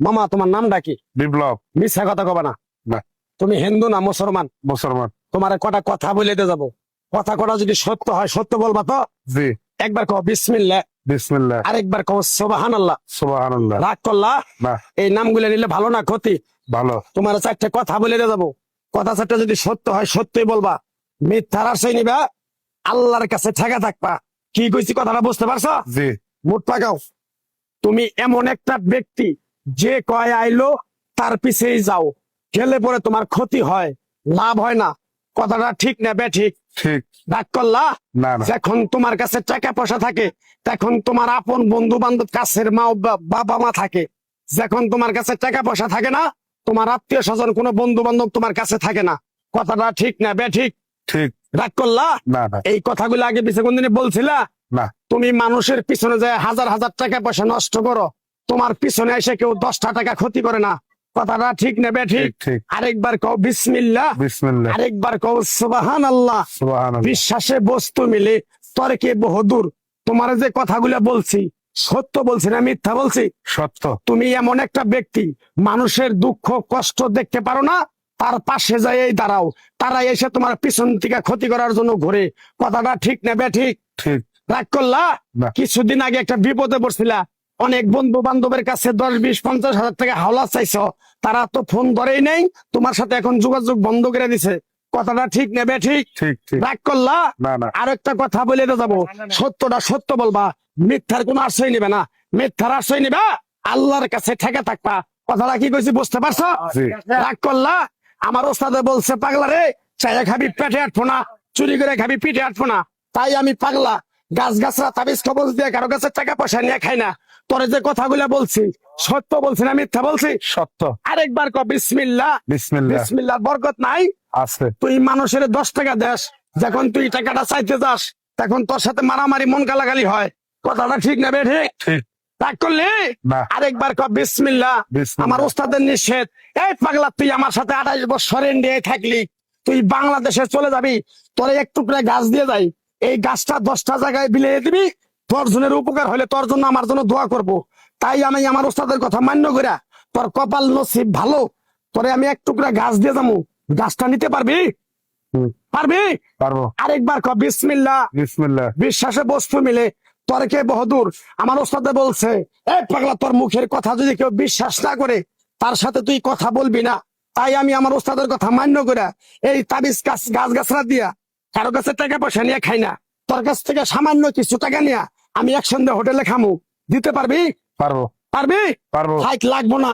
মামা তোমার নামটা কি? বিপ্লব। মিথ্যা কথা কবা না। না। তুমি হিন্দু না মুসলমান? মুসলমান। তোমার কটা কথা বলে দিয়ে যাবো, কথা কটা যদি সত্য হয় সত্য বলবা তো? জি। একবার কও বিসমিল্লাহ, বিসমিল্লাহ। আরেকবার কও সুবহানাল্লাহ। সুবহানাল্লাহ। রাগ করলা? না। এই নামগুলো নিলে ভালো না ক্ষতি? ভালো। তোমার চারটে কথা বলে দিয়ে যাবো, কথা চারটে যদি সত্য হয় সত্যই বলবা, মিথ্যার আশ্রয় নিবা, আল্লাহর কাছে ঠেকা থাকবা। কি কইছি কথাটা বুঝতে পারছো? জি। মুখ পাকাও। তুমি এমন একটা ব্যক্তি যে কয় আইলো তার পিছেই যাও, গেলে পরে তোমার ক্ষতি হয়, লাভ হয় না। কথাটা ঠিক না বে ঠিক? ঠিক। রাগ করলা? না না। যখন তোমার কাছে টাকা পয়সা থাকে তখন তোমার আপন বন্ধু বান্ধব, কাছের মা বাবা মা থাকে। যখন তোমার কাছে টাকা পয়সা থাকে না, তোমার আত্মীয় স্বজন কোনো বন্ধু বান্ধব তোমার কাছে থাকে না। কথাটা ঠিক না বে ঠিক? ঠিক। রাগ করলা? না না। এই কথাগুলো আগে পিছে কোনদিন বলছিলা? না। তুমি মানুষের পিছনে যায় হাজার হাজার টাকা পয়সা নষ্ট করো, তোমার পিছনে এসে কেউ 10টা টাকা ক্ষতি করে না। কথাটা ঠিক না বে ঠিক? ঠিক। আরেকবার কও বিসমিল্লাহ, বিসমিল্লাহ। আরেকবার কও সুবহানাল্লাহ। সুবহানাল্লাহ। বিশ্বাসে বস্তু মিলে তর্কে বহুদূর। তোমার যে কথাগুলো বলছি সত্য বলছি না মিথ্যা বলছি? সত্য। তুমি এমন একটা ব্যক্তি, মানুষের দুঃখ কষ্ট দেখতে পারো না, তার পাশে যাই দাঁড়াও, তারা এসে তোমার পিছন থেকে ক্ষতি করার জন্য ঘুরে। কথাটা ঠিক না বে ঠিক? ঠিক। রাগ করলা? না। কিছুদিন আগে একটা বিপদে পড়ছিলা, অনেক বন্ধু বান্ধবের কাছে 10, 20, 50 হাজার টাকা হাওলা চাইছো, তারা তো ফোন ধরেই নেই, তোমার সাথে এখন যোগাযোগ বন্ধ করে দিছে। কথাটা ঠিক না বে ঠিক? ঠিক। ঠিক। রাগ করলা? না না। আর একটা কথা বলে যাবো, সত্যটা সত্য বলবা, মিথ্যার কোনো আশ্রয় নিবে না। মিথ্যার আশ্রয় নিবা, আল্লাহর কাছে ঠেকে থাকবা। কথাটা কি কইছি বুঝতে পারছো? জি। রাগ করলা? আমার ওস্তাদে বলছে পাগলা রে, চাইয়া খাবি পেটে আটবো না, চুরি করে খাবি পিঠে আটবো না। তাই আমি পাগলা, গাছ গাছরা তাবিজ কবজ দিয়ে কারো কাছে টাকা পয়সা নিয়ে খাই না। তোরে যে কথাগুলো বলছি সত্য বলছি না মিথ্যা বলছি? সত্য। আরেকবার ক বিসমিল্লাহ। বিসমিল্লাহ। বিসমিল্লাহ বরকত নাই? আছে। তুই মানুষের 10 টাকা দেস, যখন তুই টাকাটা চাইতে যাস তখন তোর সাথে মারামারি মন গালাগালি হয়। কথাটা ঠিক না বে ঠিক? ঠিক। রাগ করলি? না। আরেকবার ক বিসমিল্লাহ। বিসমিল্লাহ। আমার ওস্তাদের নিষেধ। এই পাগলা, তুই আমার সাথে 28 বছর ইন্ডিয়ায় থাকলি, তুই বাংলাদেশে চলে যাবি, তোরে এক টুকরা গাছ দিয়ে যাই, এই গাছটা 10টা জায়গায় বিলিয়ে দিবি, তোর জনের উপকার হলে তোর জন্য আমার জন্য দোয়া করব। তাই আমি আমার ওস্তাদের কথা মান্য করিয়া, তোর কপাল নসিব ভালো, তোরে আমি এক টুকরা গাছ দিয়ে যাবো, গাছটা নিতে পারবি? পারবি? পারবো। আরেকবার ক বিসমিল্লাহ। বিসমিল্লাহ। বিশ্বাসে বস্তু মিলে তর্কে বহুদূর। আমার ওস্তাদে বলছে, এই পাগলা, তোর মুখের কথা যদি কেউ বিশ্বাস না করে তার সাথে তুই কথা বলবি না। তাই আমি আমার ওস্তাদের কথা মান্য করে এই তাবিজ গাছ গাছরা দিয়া কারো কাছে টাকা পয়সা নিয়ে খাই না। তোর কাছ থেকে সামান্য কিছু টাকা নিয়ে আমি একসঙ্গে হোটেলে খামু, দিতে পারবি? পারবো। পারবি? পারবো। হাইট লাগবো না।